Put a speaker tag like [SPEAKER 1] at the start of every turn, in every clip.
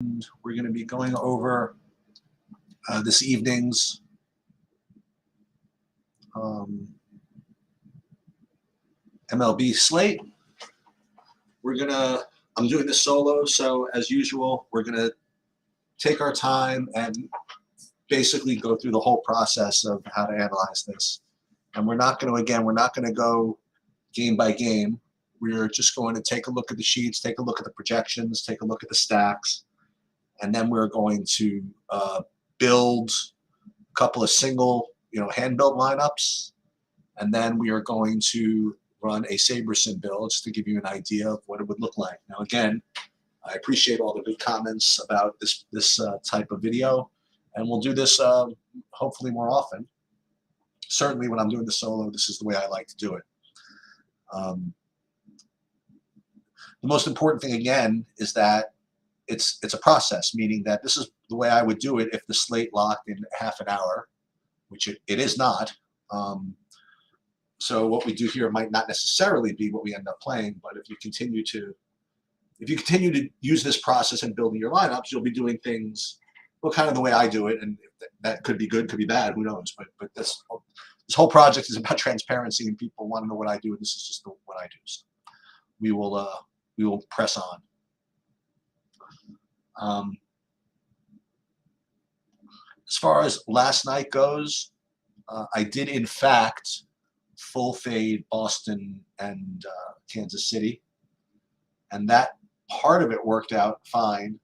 [SPEAKER 1] We're going to be going over this evening's MLB slate. I'm doing this solo, so as usual, we're going to take our time and basically go through the whole process of how to analyze this. And we're not going to go game by game. We're just going to take a look at the sheets, take a look at the projections, take a look at the stacks, and then we're going to build a couple of single, hand-built lineups, and then we are going to run a Saberson build just to give you an idea of what it would look like. Now, again, I appreciate all the good comments about this type of video, and we'll do this hopefully more often. Certainly, when I'm doing the solo, this is the way I like to do it. The most important thing, again, is that it's a process, meaning that this is the way I would do it if the slate locked in half an hour, which it is not. So what we do here might not necessarily be what we end up playing, but if you continue to use this process in building your lineups, you'll be doing things, well, kind of the way I do it, and that could be good, could be bad, who knows? But this whole project is about transparency, and people want to know what I do, and this is just what I do. So we will press on. As far as last night goes, I did in fact full fade Boston and Kansas City, and that part of it worked out fine.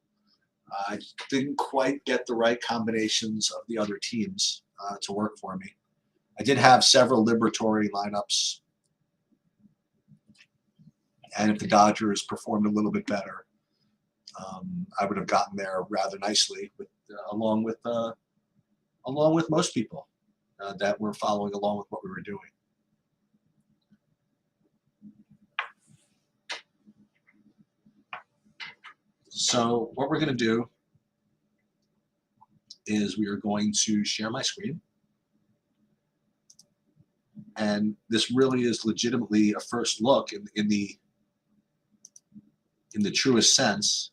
[SPEAKER 1] I didn't quite get the right combinations of the other teams to work for me. I did have several liberatory lineups, and if the Dodgers performed a little bit better, I would have gotten there rather nicely, along with most people that were following along with what we were doing. So what we're going to do is we are going to share my screen. And this really is legitimately a first look in the truest sense,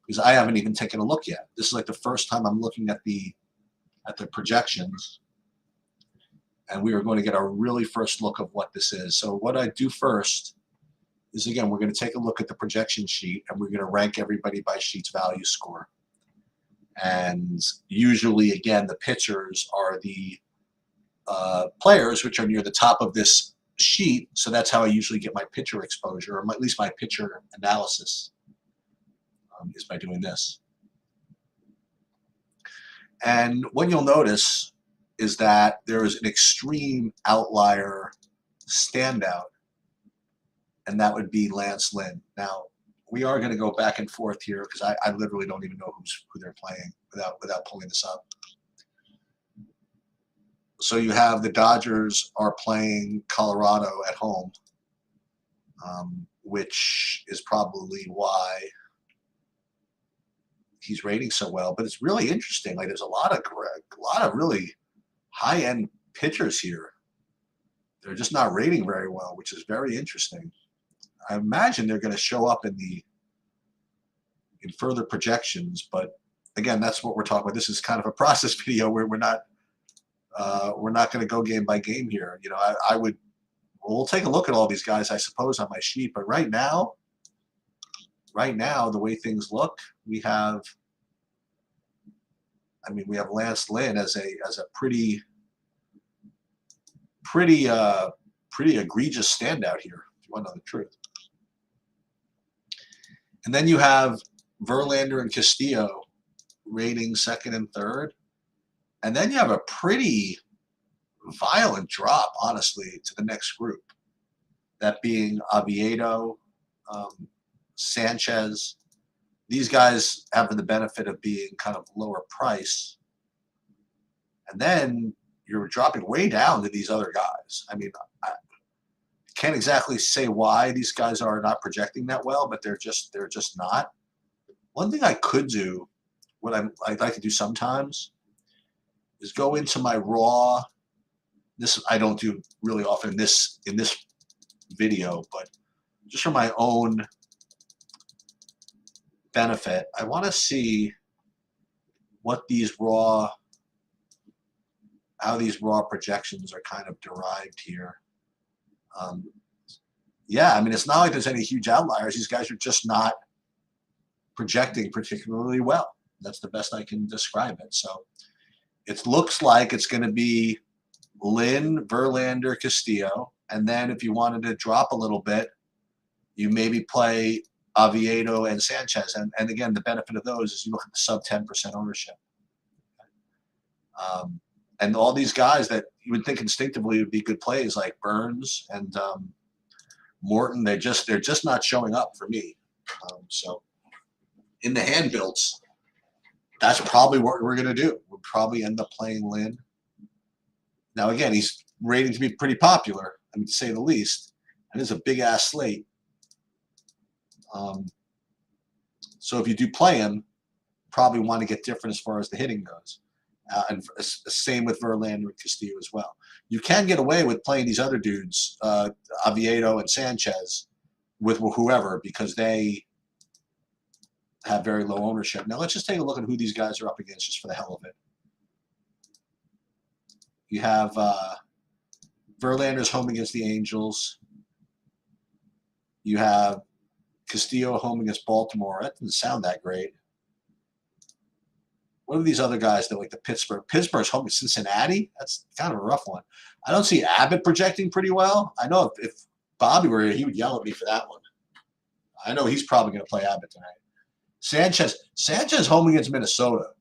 [SPEAKER 1] because I haven't even taken a look yet. This is like the first time I'm looking at the projections, and we are going to get a really first look of what this is. So what I do first is, again, we're going to take a look at the projection sheet, and we're going to rank everybody by sheet's value score. And usually, again, the pitchers are the players which are near the top of this sheet. So that's how I usually get my pitcher exposure, or at least my pitcher analysis, is by doing this. And what you'll notice is that there is an extreme outlier standout, and that would be Lance Lynn. Now, we are going to go back and forth here because I literally don't even know who they're playing without pulling this up. So you have the Dodgers are playing Colorado at home, which is probably why he's rating so well. But it's really interesting. Like, there's a lot of really high-end pitchers here. They're just not rating very well, which is very interesting. I imagine they're going to show up in further projections, but again, that's what we're talking about. This is kind of a process video where we're not going to go game by game here. We'll take a look at all these guys, I suppose, on my sheet. But right now, the way things look, we have Lance Lynn as a pretty egregious standout here, if you want to know the truth. And then you have Verlander and Castillo rating second and third. And then you have a pretty violent drop, honestly, to the next group. That being Oviedo, Sanchez. These guys have the benefit of being kind of lower price. And then you're dropping way down to these other guys. I mean, I can't exactly say why these guys are not projecting that well, but they're just not. One thing I could do, what I'd like to do sometimes, is go into my raw. This I don't do really often in this video, but just for my own benefit, I want to see what these how these raw projections are kind of derived here. Yeah, I mean, it's not like there's any huge outliers. These guys are just not projecting particularly well. That's the best I can describe it. So it looks like it's going to be Lynn, Verlander, Castillo. And then if you wanted to drop a little bit, you maybe play Oviedo and Sanchez. And again, the benefit of those is you look at the sub 10% ownership. And all these guys that you would think instinctively would be good plays, like Burns and Morton, they're just not showing up for me. So in the hand builds, that's probably what we're going to do. We'll probably end up playing Lynn. Now, again, he's rated to be pretty popular, I mean, to say the least. And it's a big-ass slate. So if you do play him, probably want to get different as far as the hitting goes. And same with Verlander and Castillo as well. You can get away with playing these other dudes, Oviedo and Sanchez, with whoever, because they have very low ownership. Now let's just take a look at who these guys are up against just for the hell of it. You have Verlander's home against the Angels. You have Castillo home against Baltimore. That doesn't sound that great. What are these other guys that like the Pittsburgh? Pittsburgh's home against Cincinnati? That's kind of a rough one. I don't see Abbott projecting pretty well. I know if Bobby were here, he would yell at me for that one. I know he's probably going to play Abbott tonight. Sanchez home against Minnesota.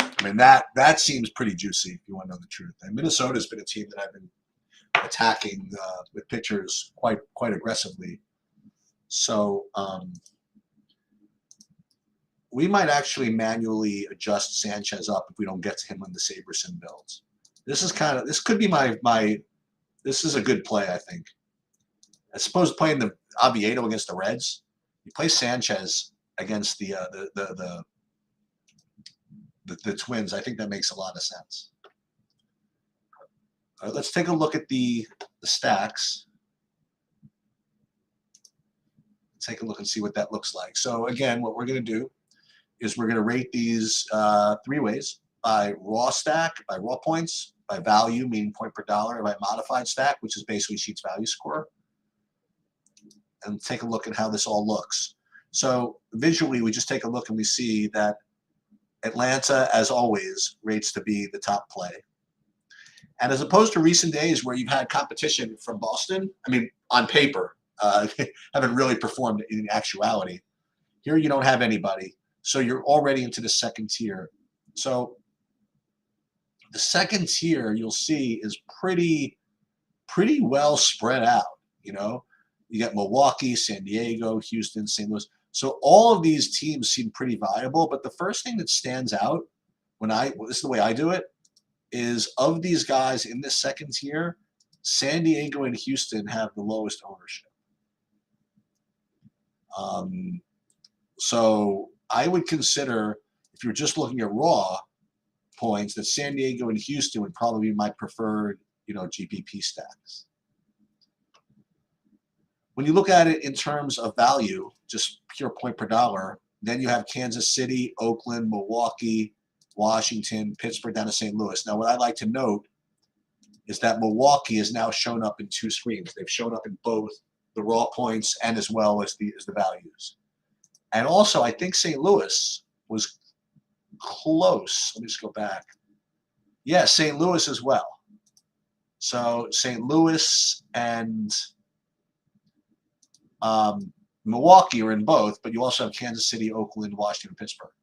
[SPEAKER 1] I mean, that seems pretty juicy if you want to know the truth. And Minnesota's been a team that I've been attacking with pitchers quite aggressively. So we might actually manually adjust Sanchez up if we don't get to him on the Saberson builds. This could be this is a good play, I think. I suppose playing the Oviedo against the Reds, you play Sanchez against the Twins. I think that makes a lot of sense. All right, let's take a look at the stacks. Take a look and see what that looks like. So again, what we're going to do is we're going to rate these three ways: by raw stack, by raw points, by value, meaning point per dollar, and by modified stack, which is basically Sheet's value score. And take a look at how this all looks. So visually, we just take a look and we see that Atlanta, as always, rates to be the top play. And as opposed to recent days where you've had competition from Boston, I mean, on paper, haven't really performed in actuality. Here you don't have anybody. So you're already into the second tier. So the second tier, you'll see, is pretty well spread out, you know. You got Milwaukee, San Diego, Houston, St. Louis. So all of these teams seem pretty viable. But the first thing that stands out this is the way I do it, is of these guys in this second tier, San Diego and Houston have the lowest ownership. So I would consider, if you're just looking at raw points, that San Diego and Houston would probably be my preferred, GPP stacks. When you look at it in terms of value, just pure point per dollar, then you have Kansas City, Oakland, Milwaukee, Washington, Pittsburgh, down to St. Louis. Now, what I'd like to note is that Milwaukee has now shown up in two screens. They've shown up in both the raw points and as well as the values. And also, I think St. Louis was close. Let me just go back. Yeah, St. Louis as well. So St. Louis and Milwaukee are in both, but you also have Kansas City, Oakland, Washington, Pittsburgh.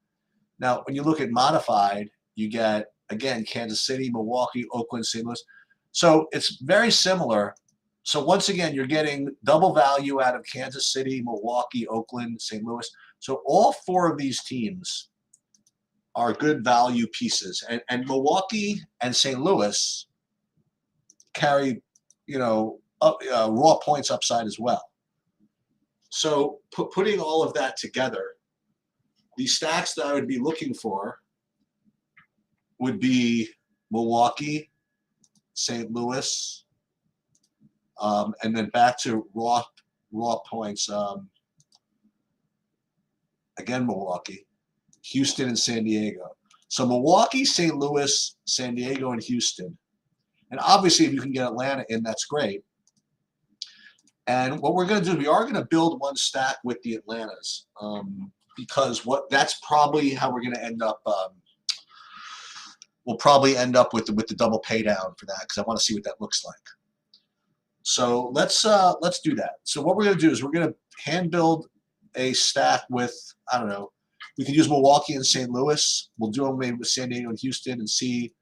[SPEAKER 1] Now, when you look at modified, you get, again, Kansas City, Milwaukee, Oakland, St. Louis. So it's very similar. So once again, you're getting double value out of Kansas City, Milwaukee, Oakland, St. Louis. So all four of these teams are good value pieces. And Milwaukee and St. Louis carry, raw points upside as well. So putting all of that together, the stacks that I would be looking for would be Milwaukee, St. Louis, And then back to raw points. Again, Milwaukee, Houston, and San Diego. So Milwaukee, St. Louis, San Diego, and Houston. And obviously, if you can get Atlanta in, that's great. And what we're going to do is we are going to build one stack with the Atlantas, because that's probably how we're going to end up. We'll probably end up with the double pay down for that, because I want to see what that looks like. So let's do that. So what we're going to do is we're going to hand build a stack with, I don't know, we can use Milwaukee and St. Louis. We'll do them maybe with San Diego and Houston and see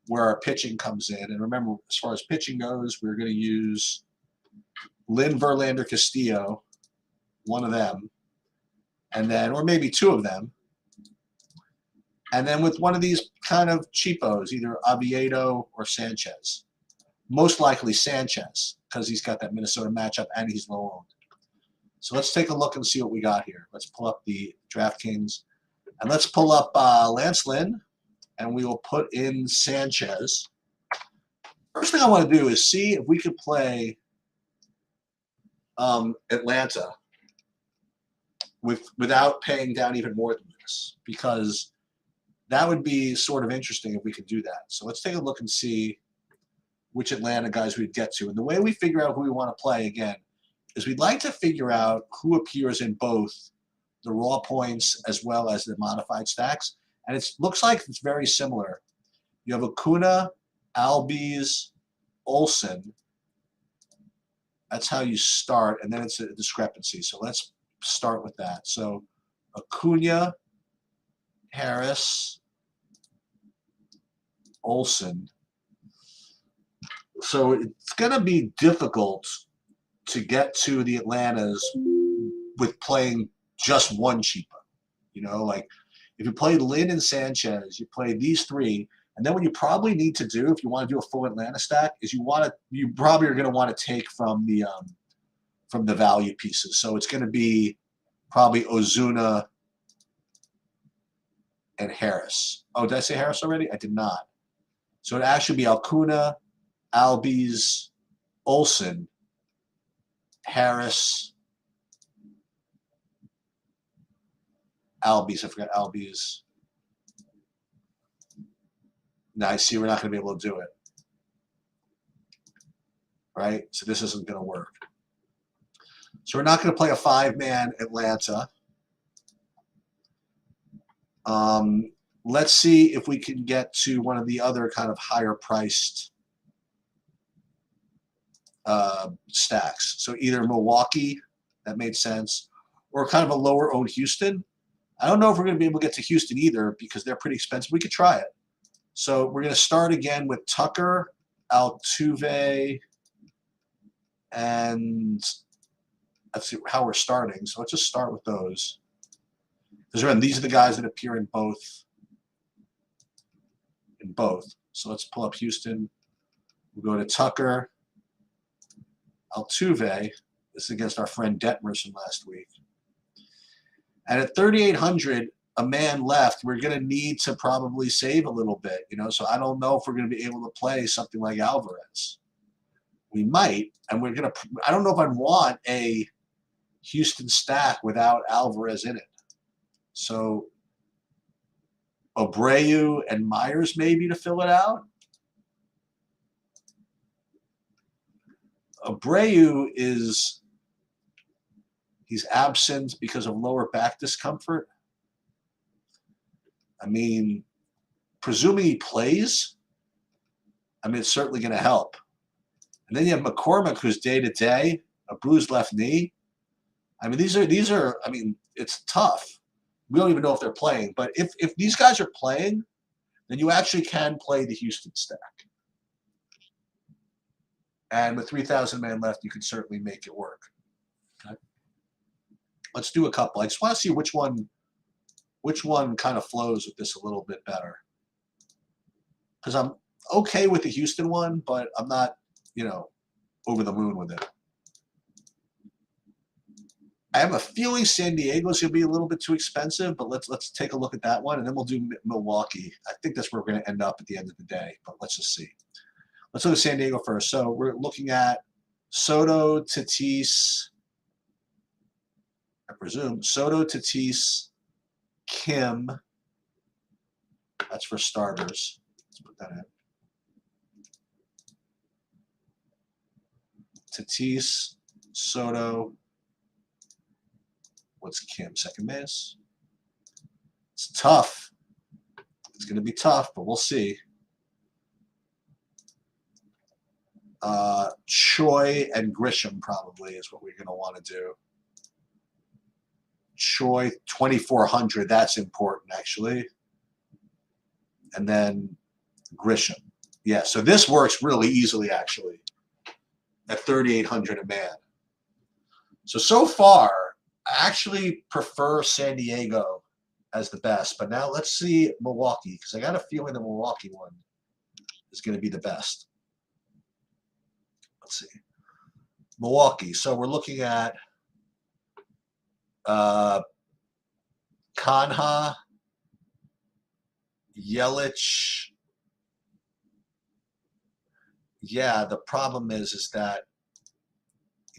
[SPEAKER 1] where our pitching comes in. And remember, as far as pitching goes, we're going to use Lynn, Verlander, Castillo, one of them, and then, or maybe two of them. And then with one of these kind of cheapos, either Oviedo or Sanchez. Most likely Sanchez, because he's got that Minnesota matchup and he's low owned. So let's take a look and see what we got here. Let's pull up the DraftKings. And let's pull up Lance Lynn, and we will put in Sanchez. First thing I want to do is see if we could play Atlanta without paying down even more than this, because that would be sort of interesting if we could do that. So let's take a look and see which Atlanta guys we'd get to. And the way we figure out who we want to play, again, is we'd like to figure out who appears in both the raw points as well as the modified stacks. And it looks like it's very similar. You have Acuna, Albies, Olsen. That's how you start, and then it's a discrepancy. So let's start with that. So Acuna, Harris, Olsen. So it's going to be difficult to get to the Atlantas with playing just one cheaper. You know, like if you play Lynn and Sanchez, you play these three, and then what you probably need to do if you want to do a full Atlanta stack is you probably are going to want to take from the value pieces. So it's going to be probably Ozuna and Harris. Oh, did I say Harris already? I did not. So it'd actually be Acuna, Albies, Olsen, Harris, Albies. I forgot Albies. Now I see we're not going to be able to do it. Right? So this isn't going to work. So we're not going to play a five-man Atlanta. Let's see if we can get to one of the other kind of higher-priced stacks. So either Milwaukee, that made sense, or kind of a lower-owned Houston. I don't know if we're going to be able to get to Houston either because they're pretty expensive. We could try it. So we're going to start again with Tucker, Altuve, and let's see how we're starting. So let's just start with those. Because remember, these are the guys that appear in both. So let's pull up Houston. We'll go to Tucker, Altuve. This is against our friend Detmers from last week. And at 3,800, a man left, we're going to need to probably save a little bit, you know. So I don't know if we're going to be able to play something like Alvarez. We might, and we're going to. I don't know if I'd want a Houston stack without Alvarez in it. So Abreu and Myers maybe to fill it out. Abreu he's absent because of lower back discomfort. I mean, presuming he plays, I mean, it's certainly going to help. And then you have McCormick, who's day-to-day, a bruised left knee. I mean, these are. I mean, it's tough. We don't even know if they're playing. But if these guys are playing, then you actually can play the Houston stack. And with 3,000 man left, you can certainly make it work. Okay. Let's do a couple. I just want to see which one kind of flows with this a little bit better. Because I'm okay with the Houston one, but I'm not, you know, over the moon with it. I have a feeling San Diego's going to be a little bit too expensive, but let's take a look at that one, and then we'll do Milwaukee. I think that's where we're going to end up at the end of the day, but let's just see. Let's look at San Diego first. So we're looking at Soto, Tatis, I presume. Soto, Tatis, Kim. That's for starters. Let's put that in. Tatis, Soto. What's Kim? Second base. It's tough. It's going to be tough, but we'll see. Choi and Grisham probably is what we're going to want to do. Choi, 2,400. That's important, actually. And then Grisham. Yeah, so this works really easily, actually, at 3,800 a man. So far, I actually prefer San Diego as the best. But now let's see Milwaukee, because I got a feeling the Milwaukee one is going to be the best. Let's see. Milwaukee. So we're looking at Kanha, Yelich. Yeah, the problem is that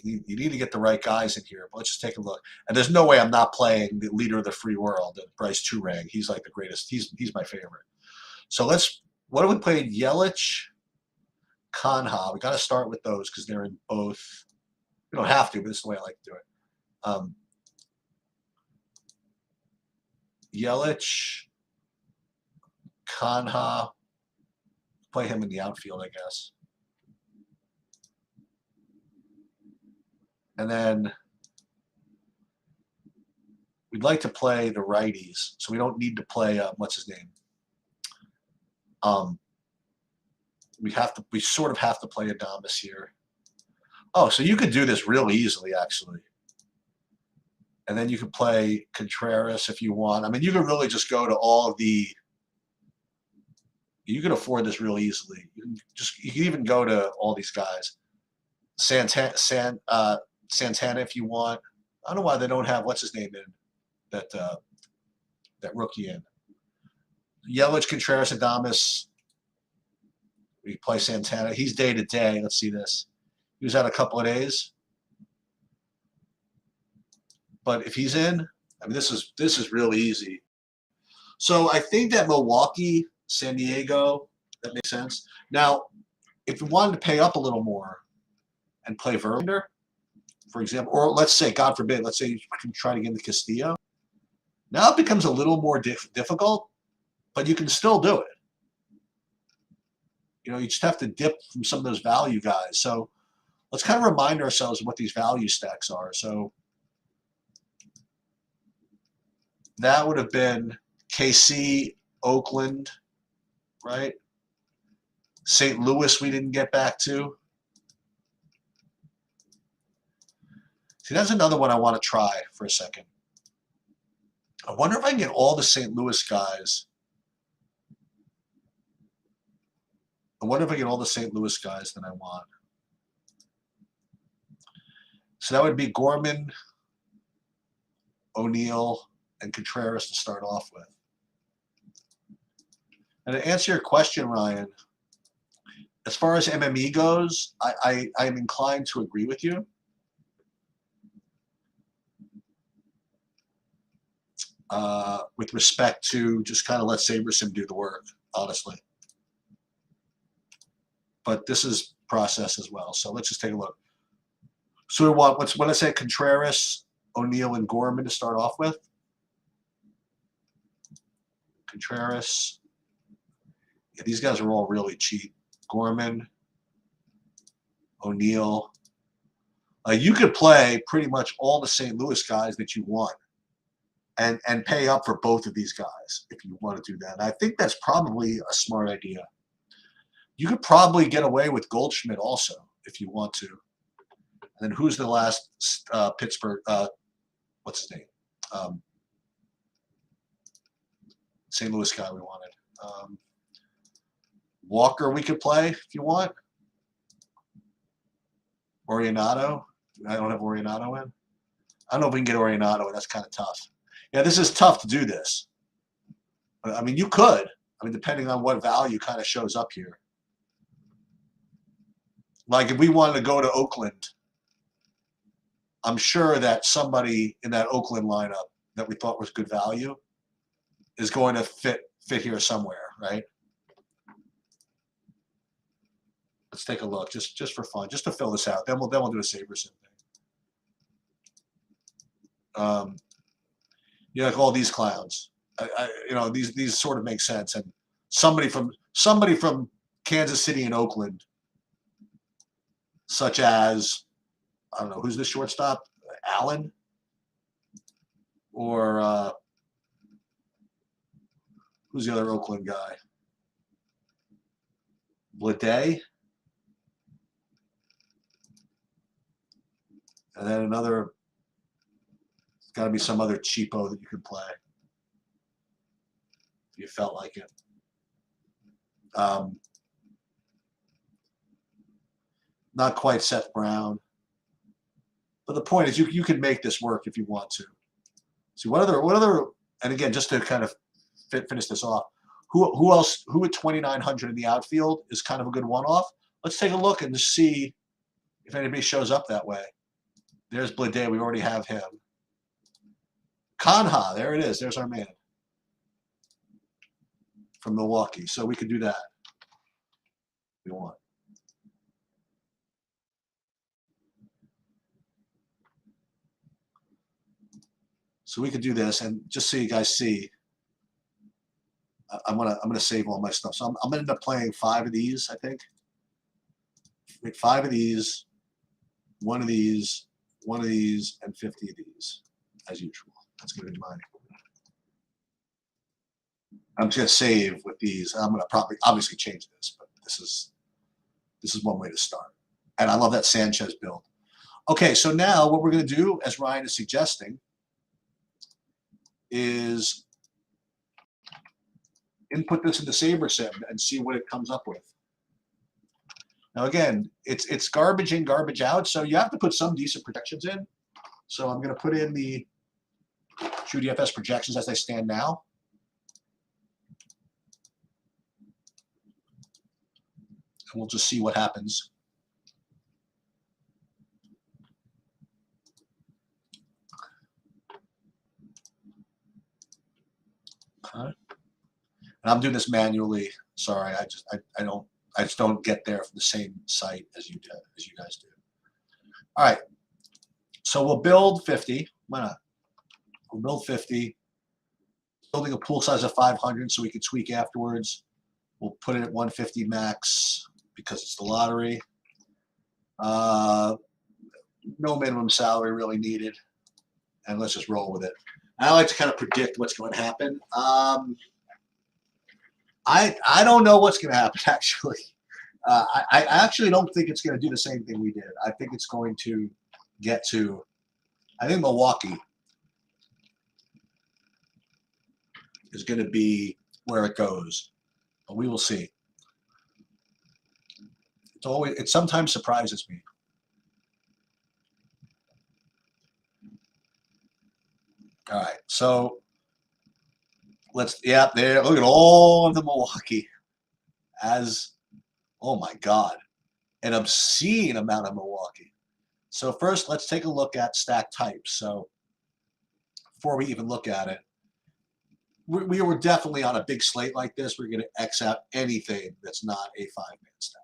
[SPEAKER 1] you need to get the right guys in here. But let's just take a look. And there's no way I'm not playing the leader of the free world, Bryce Turang. He's like the greatest. He's my favorite. So what do we play? Yelich, Kanha. We got to start with those because they're in both. We don't have to, but this is the way I like to do it. Yelich, Kanha. Play him in the outfield, I guess. And then we'd like to play the righties, so we don't need to play what's his name. We sort of have to play Adames here. Oh, so you could do this real easily, actually. And then you could play Contreras if you want. I mean, you could really just go to all of the. You can afford this real easily. You can even go to all these guys. Santana if you want. I don't know why they don't have what's his name in that rookie in. Yelich, Contreras, Adames. We play Santana. He's day to day. Let's see this. He was out a couple of days. But if he's in, I mean, this is really easy. So I think that Milwaukee, San Diego, that makes sense. Now, if we wanted to pay up a little more and play Verlander, for example, or let's say, God forbid, let's say you can try to get into Castillo. Now it becomes a little more difficult, but you can still do it. You know, you just have to dip from some of those value guys. So let's kind of remind ourselves of what these value stacks are. So that would have been KC, Oakland, right? St. Louis we didn't get back to. See, that's another one I want to try for a second. I wonder if I can get all the St. Louis guys. I wonder if I get all the St. Louis guys that I want. So that would be Gorman, O'Neill, and Contreras to start off with. And to answer your question, Ryan, as far as MME goes, I am inclined to agree with you. With respect to just kind of let Sabersim do the work, honestly. But this is process as well. So let's just take a look. So we want, what I say, Contreras, O'Neill, and Gorman to start off with. Contreras. Yeah, these guys are all really cheap. Gorman, O'Neill. You could play pretty much all the St. Louis guys that you want and pay up for both of these guys if you want to do that. And I think that's probably a smart idea. You could probably get away with Goldschmidt also if you want to. And then who's the last Pittsburgh? What's his name? St. Louis guy we wanted. Walker we could play if you want. Orionato. I don't have Orionato in. I don't know if we can get Orionato in. That's kind of tough. Yeah, this is tough to do this. I mean, you could. I mean, depending on what value kind of shows up here. Like if we wanted to go to Oakland, I'm sure that somebody in that Oakland lineup that we thought was good value is going to fit here somewhere, right? Let's take a look, just for fun, just to fill this out. Then we'll do a Sabres thing. Yeah, like all these clowns. These sort of make sense. And somebody from Kansas City and Oakland, such as, I don't know, who's the shortstop? Allen? Or who's the other Oakland guy? Blade? And then another, it's got to be some other cheapo that you could play if you felt like it. Not quite Seth Brown. But the point is you can make this work if you want to. See, what other, and again, just to kind of finish this off, who else, who at 2,900 in the outfield is kind of a good one-off? Let's take a look and just see if anybody shows up that way. There's Blade. We already have him. Kanha, there it is. There's our man from Milwaukee. So we could do that if we want. So we could do this, and just so you guys see, I'm gonna save all my stuff. So I'm gonna end up playing 5 of these, I think. Make 5 of these, 1 of these, 1 of these, and 50 of these, as usual. That's gonna be mine. I'm just gonna save with these. I'm gonna probably obviously change this, but this is one way to start. And I love that Sanchez build. Okay, so now what we're gonna do, as Ryan is suggesting, is input this into SaberSim and see what it comes up with. Now again, it's garbage in, garbage out, so you have to put some decent projections in. So I'm going to put in the True DFS projections as they stand now. And we'll just see what happens. Okay. And I'm doing this manually. Sorry, I just don't get there from the same site as you guys do. All right. So we'll build 50. Why not? We'll build 50. Building a pool size of 500 so we can tweak afterwards. We'll put it at 150 max because it's the lottery. No minimum salary really needed. And let's just roll with it. I like to kind of predict what's going to happen. I don't know what's going to happen, actually. I actually don't think it's going to do the same thing we did. I think it's going to get to, I think Milwaukee is going to be where it goes. But we will see. It sometimes surprises me. All right, so there, look at all of the Milwaukee oh my God, an obscene amount of Milwaukee. So first, let's take a look at stack types. So before we even look at it, we were definitely on a big slate like this. We're going to X out anything that's not a 5-man stack.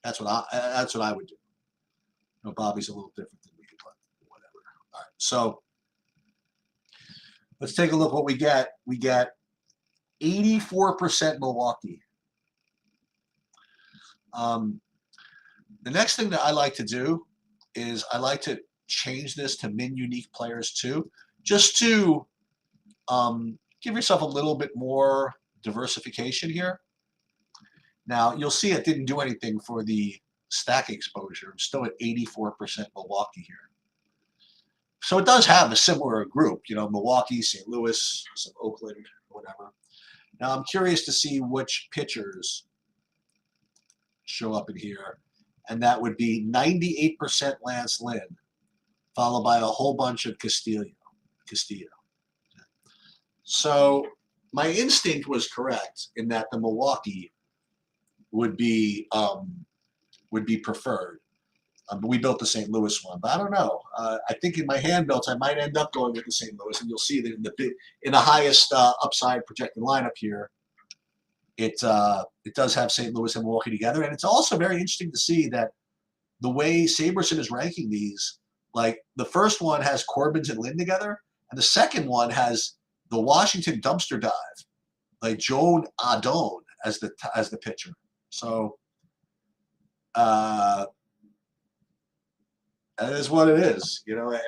[SPEAKER 1] That's what I would do. You know, Bobby's a little different than me, but whatever. All right, so let's take a look what we get. We get 84% Milwaukee. The next thing that I like to do is I like to change this to min unique players too, just to give yourself a little bit more diversification here. Now you'll see it didn't do anything for the stack exposure. I'm still at 84% Milwaukee here. So it does have a similar group, you know, Milwaukee, St. Louis, some Oakland, whatever. Now I'm curious to see which pitchers show up in here. And that would be 98% Lance Lynn, followed by a whole bunch of Castillo. So my instinct was correct in that the Milwaukee would be would be preferred. But we built the St. Louis one. But I don't know. I think in my hand builds, I might end up going with the St. Louis, and you'll see that in the highest upside projected lineup here, it does have St. Louis and Milwaukee together, and it's also very interesting to see that the way Saberson is ranking these, like the first one has Corbins and Lynn together, and the second one has the Washington dumpster dive, like Joan Adone as the pitcher. So that is what it is. You know,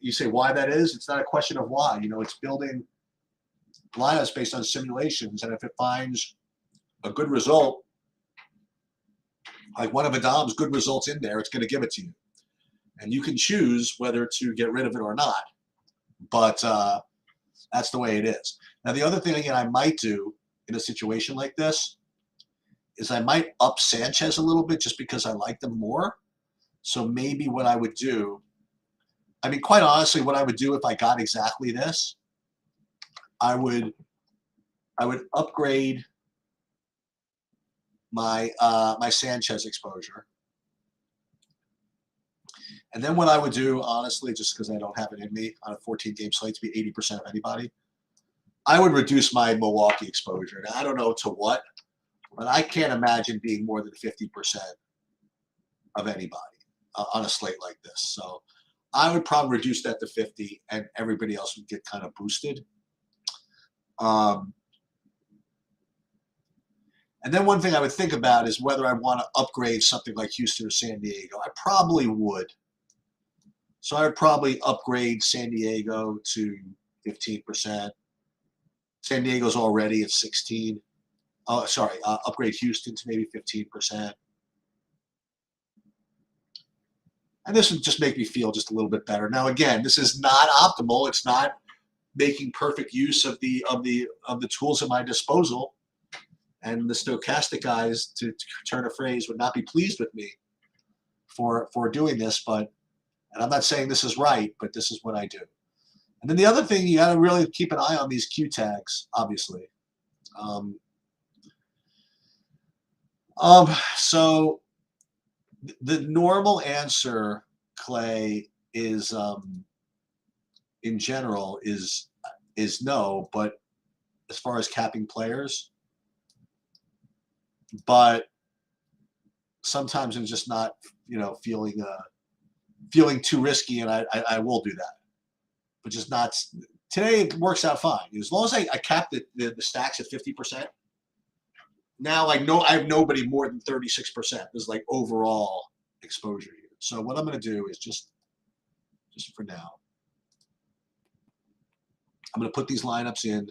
[SPEAKER 1] you say why that is. It's not a question of why. You know, it's building lineups based on simulations, and if it finds a good result, like one of Adam's good results in there, it's going to give it to you. And you can choose whether to get rid of it or not. But that's the way it is. Now, the other thing, again, I might do in a situation like this is I might up Sanchez a little bit just because I like them more. So maybe what I would do, I mean, quite honestly, what I would do if I got exactly this, I would upgrade my my Sanchez exposure. And then what I would do, honestly, just because I don't have it in me on a 14-game slate to be 80% of anybody, I would reduce my Milwaukee exposure. Now, I don't know to what, but I can't imagine being more than 50% of anybody on a slate like this. So I would probably reduce that to 50, and everybody else would get kind of boosted. And then one thing I would think about is whether I want to upgrade something like Houston or San Diego. I probably would. So I would probably upgrade San Diego to 15%. San Diego's already at 16. Oh, sorry, upgrade Houston to maybe 15%. And this would just make me feel just a little bit better. Now, again, this is not optimal. It's not making perfect use of the tools at my disposal. And the stochastic guys, to turn a phrase, would not be pleased with me for doing this. But, and I'm not saying this is right, but this is what I do. And then the other thing, you got to really keep an eye on these Q tags, obviously. So the normal answer, Clay, is in general is no, but as far as capping players, but sometimes I'm just not, feeling too risky, and I will do that, but just not today. It works out fine as long as I cap the stacks at 50%. Now I have nobody more than 36%. Is like overall exposure here. So what I'm going to do is just for now, I'm going to put these lineups in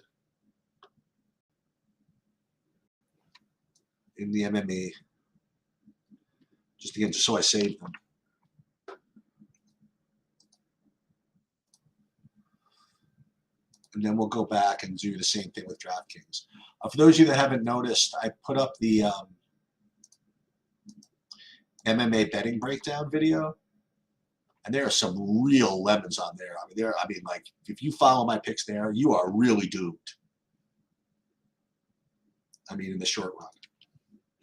[SPEAKER 1] the MME, just so I save them. And then we'll go back and do the same thing with DraftKings. For those of you that haven't noticed, I put up the MMA betting breakdown video, and there are some real lemons on there. I mean, like if you follow my picks there, you are really doomed. I mean, in the short run,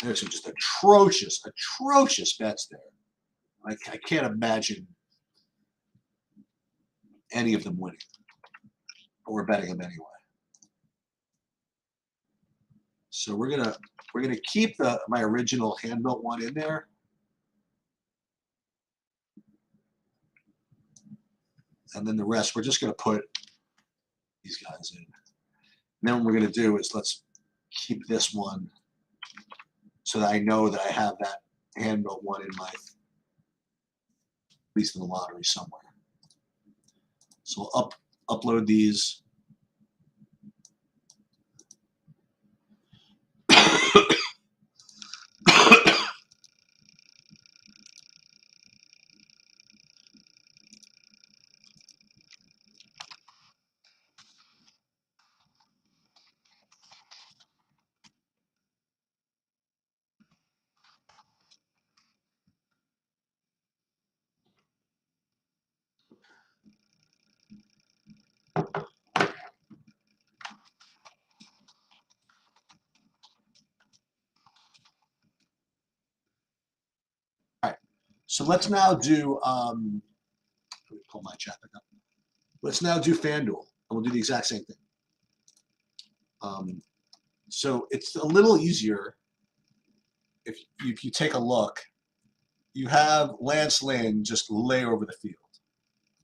[SPEAKER 1] there's some just atrocious bets there. Like I can't imagine any of them winning, but we're betting them anyway. So we're gonna keep my original hand built one in there. And then the rest, we're just going to put these guys in. And then what we're going to do is let's keep this one so that I know that I have that hand-built one in at least in the lottery somewhere. So we'll upload these. So let's now do, let me pull my chat back up. Let's now do FanDuel, and we'll do the exact same thing. So it's a little easier if you take a look. You have Lance Lynn just lay over the field.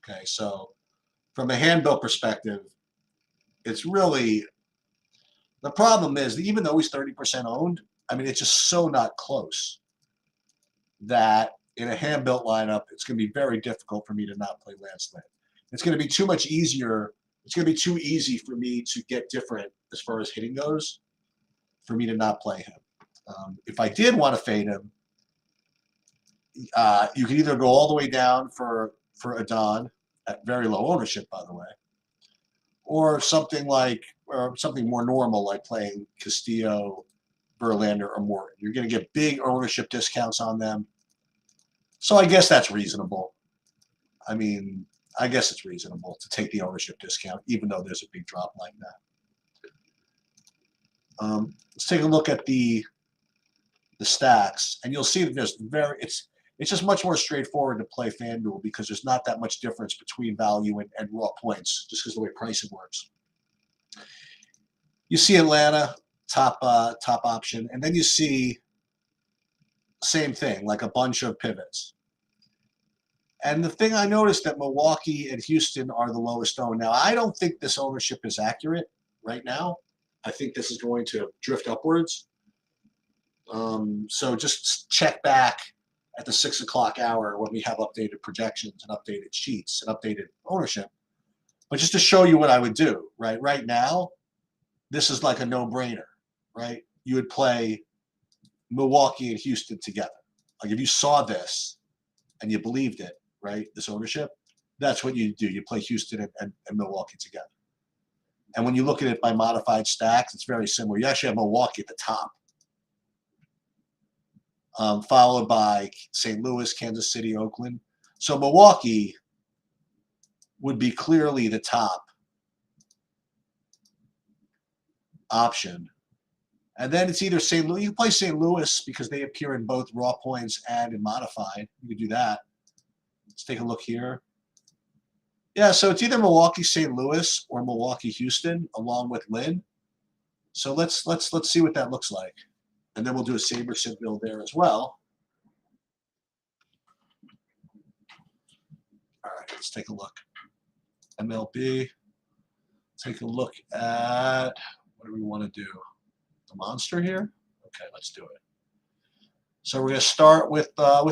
[SPEAKER 1] Okay, so from a handbill perspective, it's really, the problem is that even though he's 30% owned, I mean, it's just so not close that in a hand-built lineup, it's going to be very difficult for me to not play Lance Lynn. It's going to be too much easier. It's going to be too easy for me to get different as far as hitting goes for me to not play him. If I did want to fade him, you can either go all the way down for Adon at very low ownership, by the way, or something more normal like playing Castillo, Verlander, or Morton. You're going to get big ownership discounts on them. So I guess that's reasonable. I mean, I guess it's reasonable to take the ownership discount, even though there's a big drop like that. Let's take a look at the stacks, and you'll see that there's it's just much more straightforward to play FanDuel because there's not that much difference between value and raw points, just because of the way pricing works. You see Atlanta, top option, and then you see same thing, like a bunch of pivots. And the thing I noticed that Milwaukee and Houston are the lowest owned. Now, I don't think this ownership is accurate right now. I think this is going to drift upwards. So just check back at the 6 o'clock hour when we have updated projections and updated sheets and updated ownership. But just to show you what I would do, right? Right now, this is like a no-brainer, right? You would play Milwaukee and Houston together. Like if you saw this and you believed it, right, this ownership, that's what you do. You play Houston and Milwaukee together. And when you look at it by modified stacks, it's very similar. You actually have Milwaukee at the top, followed by St. Louis, Kansas City, Oakland. So Milwaukee would be clearly the top option. And then it's either St. Louis. You can play St. Louis because they appear in both raw points and in modified. You could do that. Let's take a look here. Yeah, so it's either Milwaukee, St. Louis, or Milwaukee, Houston, along with Lynn. So let's see what that looks like, and then we'll do a SaberSim build there as well. All right, let's take a look. MLB. Take a look at what do we want to do? The monster here. Okay, let's do it. So we're going to start with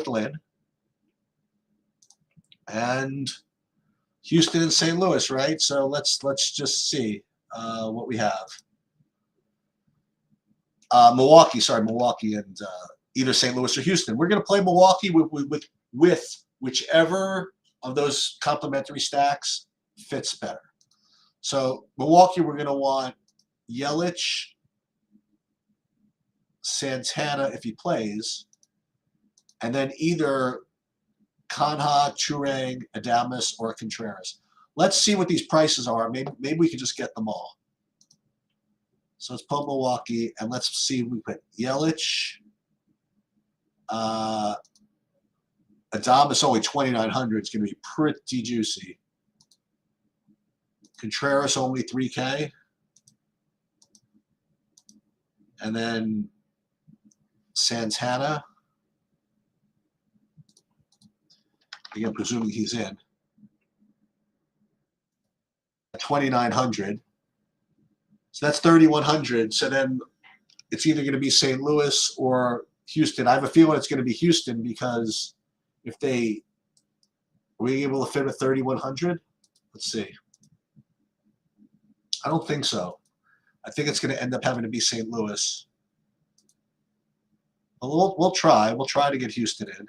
[SPEAKER 1] Lynn and Houston and St. Louis, right? So let's just see what we have. Milwaukee and either St. Louis or Houston. We're going to play Milwaukee with whichever of those complementary stacks fits better. So Milwaukee, we're going to want Yelich, Santana if he plays, and then either Canha, Turang, Adames, or Contreras. Let's see what these prices are. Maybe we can just get them all. So let's put Milwaukee, and let's see if we put Yelich. Adames only 2,900. It's going to be pretty juicy. Contreras only 3K. And then Santana. Again, presuming he's in. 2,900. So that's 3,100. So then it's either going to be St. Louis or Houston. I have a feeling it's going to be Houston because if are we able to fit a 3,100? Let's see. I don't think so. I think it's going to end up having to be St. Louis. We'll try. We'll try to get Houston in.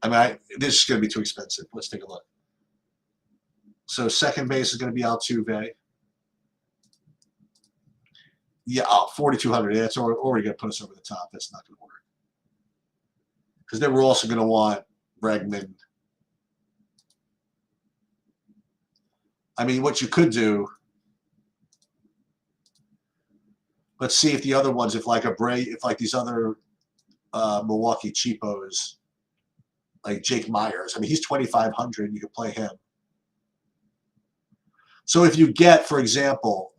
[SPEAKER 1] I mean, this is going to be too expensive. Let's take a look. So second base is going to be Altuve. Yeah, 4,200. That's already going to put us over the top. That's not going to work. Because then we're also going to want Bregman. I mean, what you could do, let's see if the other ones, if like these other Milwaukee cheapos like Jake Myers. I mean, he's 2,500. You could play him. So if you get, for example,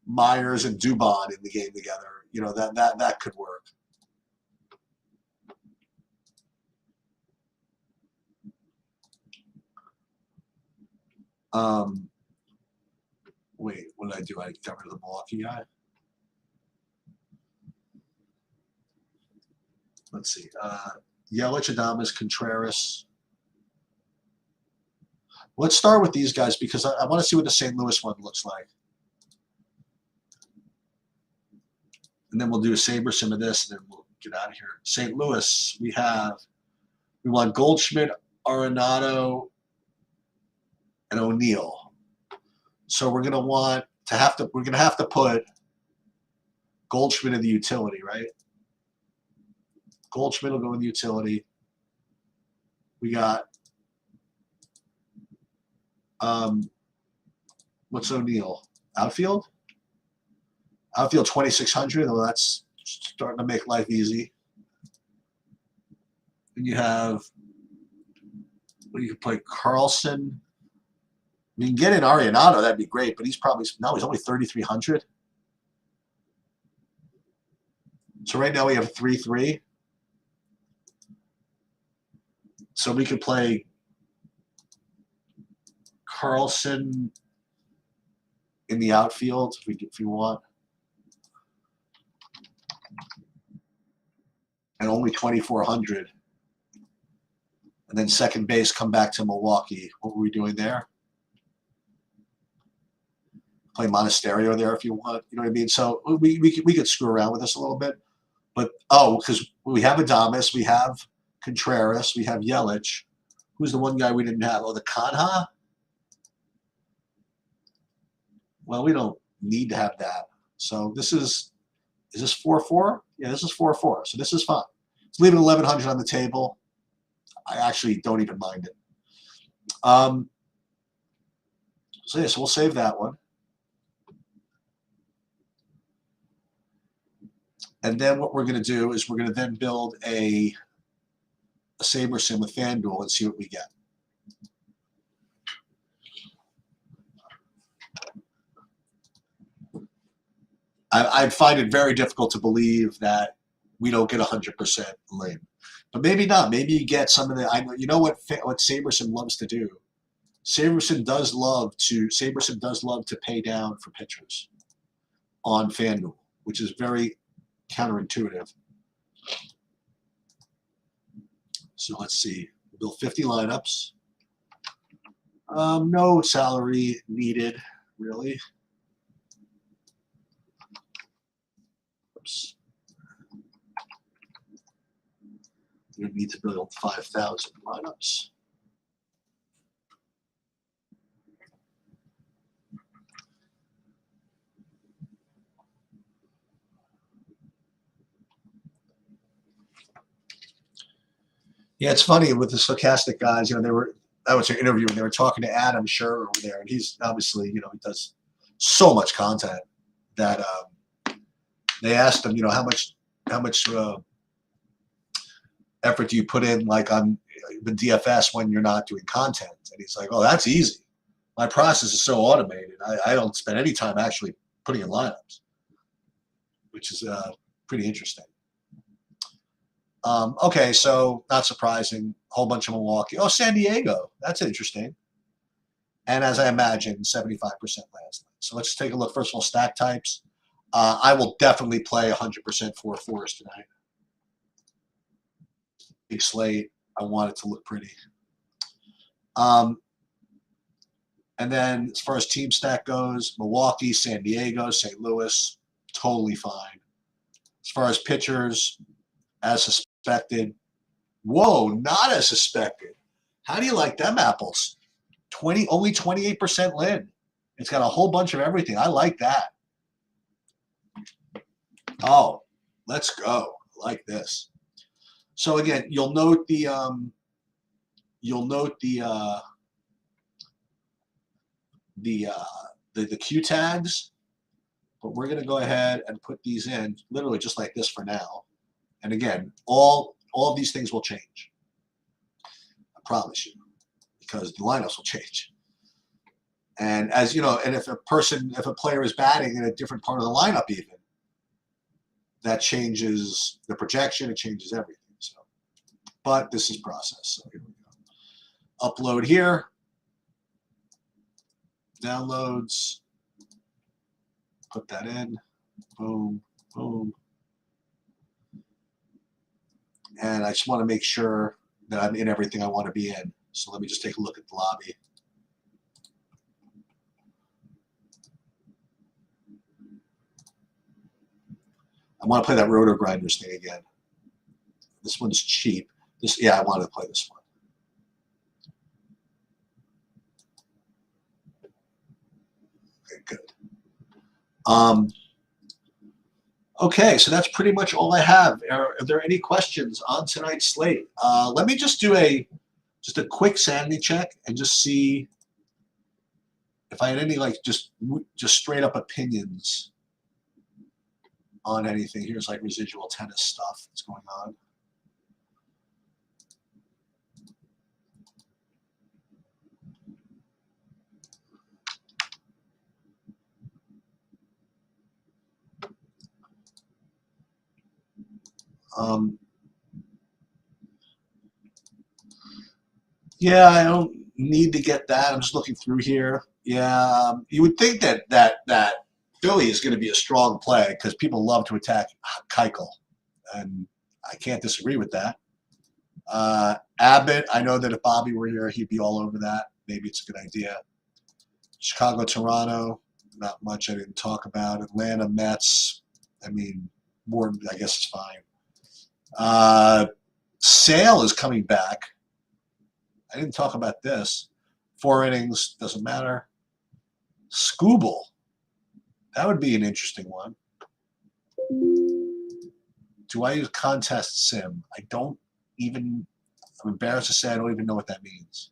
[SPEAKER 1] Myers and Dubon in the game together, you know, that could work. Wait, what did I do? I got rid of the Milwaukee guy. Let's see. Yelich, Adames, Contreras. Let's start with these guys because I want to see what the St. Louis one looks like. And then we'll do a Saber sim of this, and then we'll get out of here. St. Louis, we want Goldschmidt, Arenado, and O'Neill. So we're gonna have to put Goldschmidt in the utility, right? Goldschmidt will go in the utility. We got what's O'Neill? Outfield? Outfield 2,600. Well, that's starting to make life easy. And you have, well, you can play Carlson. You can get in Arenado, that'd be great, but he's only 3,300. So right now we have 3-3. So we could play Carlson in the outfield if you want. And only 2,400. And then second base, come back to Milwaukee. What were we doing there? Play Monasterio there if you want. You know what I mean? So we could screw around with this a little bit. But, because we have Adames, we have Contreras, we have Yelich. Who's the one guy we didn't have? Oh, the Kanha? Well, we don't need to have that. So this is this 4-4? Yeah, this is 4-4. So this is fine. Let's leave it 1,100 on the table. I actually don't even mind it. So we'll save that one. And then what we're going to do is we're going to then build a Saber sim with FanDuel and see what we get. I find it very difficult to believe that we don't get 100% lane. But maybe not. Maybe you get some of the. You know what SaberSim loves to do. SaberSim does love to pay down for pitchers on FanDuel, which is very counterintuitive. So let's see. Build 50 lineups. No salary needed, really. Oops. We need to build 5,000 lineups. Yeah, it's funny with the stochastic guys. You know, I was an interview and they were talking to Adam Scher over there, and he's obviously, you know, he does so much content that they asked him, you know, how much effort do you put in, like on the DFS when you're not doing content? And he's like, oh, that's easy. My process is so automated. I don't spend any time actually putting in lineups, which is pretty interesting. Okay, so not surprising, a whole bunch of Milwaukee. Oh, San Diego. That's interesting. And as I imagined, 75% landslide. So let's take a look. First of all, stack types. I will definitely play 100% 4-4s tonight. Big slate. I want it to look pretty. And then as far as team stack goes, Milwaukee, San Diego, St. Louis, totally fine. As far as pitchers, as suspected. Whoa, not as suspected. How do you like them apples? Only 28% Lynn. It's got a whole bunch of everything. I like that. Oh, let's go. I like this. So again, you'll note the Q tags, but we're going to go ahead and put these in literally just like this for now. And again, all of these things will change. I promise you, because the lineups will change. And as you know, and if a player is batting in a different part of the lineup, even that changes the projection. It changes everything. So, but this is process. So here we go. Upload here. Downloads. Put that in. Boom, boom. And I just want to make sure that I'm in everything I want to be in. So let me just take a look at the lobby. I want to play that Roto Grinders thing again. This one's cheap. Yeah, I wanted to play this one. Okay, good. Okay, so that's pretty much all I have. Are there any questions on tonight's slate? Let me just do a quick sanity check and just see if I had any just straight up opinions on anything. Here's like residual tennis stuff that's going on. Yeah, I don't need to get that. I'm just looking through here. Yeah, you would think that Philly is going to be a strong play because people love to attack Keuchel, and I can't disagree with that. Abbott, I know that if Bobby were here, he'd be all over that. Maybe it's a good idea. Chicago, Toronto, not much I didn't talk about. Atlanta, Mets, I mean, more, I guess it's fine. Sale is coming back. I didn't talk about this. 4 innings, doesn't matter. Scooble, that would be an interesting one. Do I use contest sim? I'm embarrassed to say I don't even know what that means.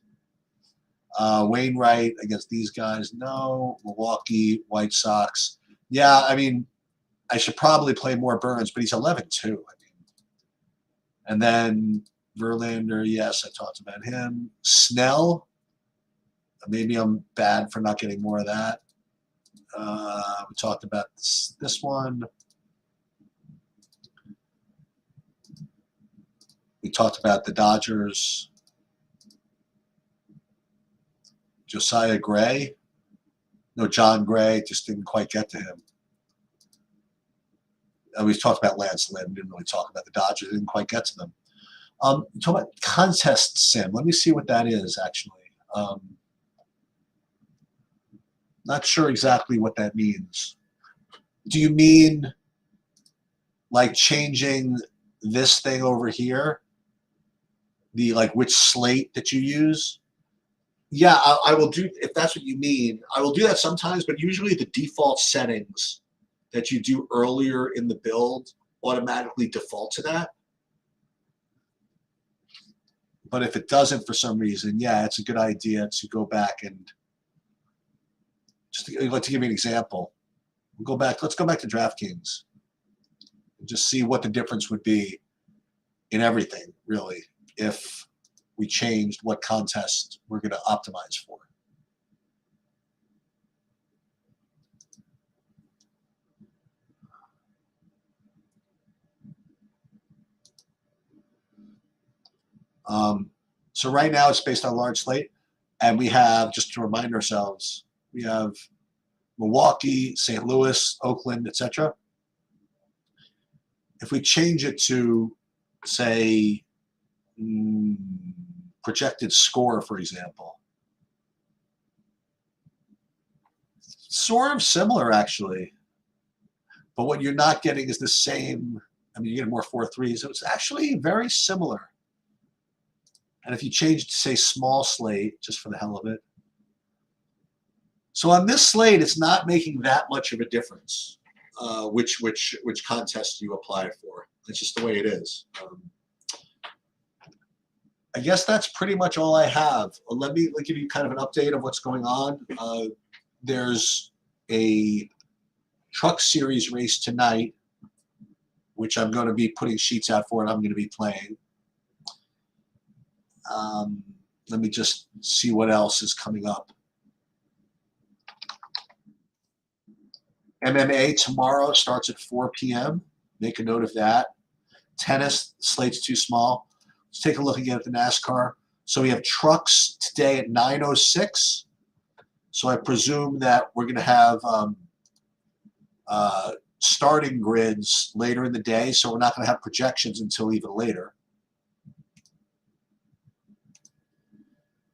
[SPEAKER 1] Wainwright against these guys, no. Milwaukee, White Sox. Yeah, I mean, I should probably play more Burns, but he's 11-2. I mean, and then Verlander, yes, I talked about him. Snell, maybe I'm bad for not getting more of that. We talked about this one. We talked about the Dodgers. Josiah Gray. No, John Gray, just didn't quite get to him. We talked about Lance Lynn. Didn't really talk about the Dodgers. Didn't quite get to them. Talk about contest sim. Let me see what that is, actually. Not sure exactly what that means. Do you mean like changing this thing over here? The which slate that you use? Yeah, I will do, if that's what you mean. I will do that sometimes, but usually the default settings that you do earlier in the build automatically default to that. But if it doesn't for some reason, yeah, it's a good idea to go back and just to give you an example. Let's go back to DraftKings and just see what the difference would be in everything, really, if we changed what contest we're going to optimize for. So right now it's based on large slate, and we have, just to remind ourselves, we have Milwaukee, St. Louis, Oakland, etc. If we change it to, say, projected score, for example, sort of similar, actually. But what you're not getting is the same. I mean, you get more 4-3s. So it's actually very similar. And if you change it to, say, small slate, just for the hell of it. So on this slate, it's not making that much of a difference which contest you apply for. It's just the way it is. I guess that's pretty much all I have. Let me give you kind of an update of what's going on. There's a Truck Series race tonight which I'm going to be putting sheets out for, and I'm going to be playing. Let me just see what else is coming up. MMA tomorrow starts at 4 p.m. Make a note of that. Tennis, slate's too small. Let's take a look again at the NASCAR. So we have trucks today at 9:06. So I presume that we're going to have starting grids later in the day. So we're not going to have projections until even later.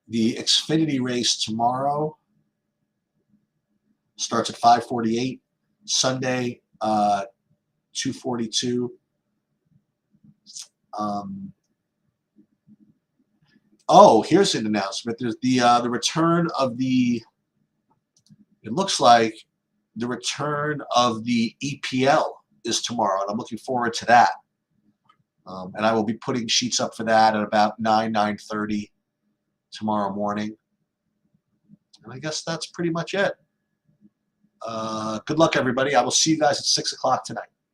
[SPEAKER 1] The Xfinity race tomorrow starts at 5:48. Sunday, 2:42. Oh, here's an announcement. There's the return of the. It looks like the return of the EPL is tomorrow, and I'm looking forward to that. And I will be putting sheets up for that at about 9:30 tomorrow morning. And I guess that's pretty much it. Good luck, everybody. I will see you guys at 6 o'clock tonight.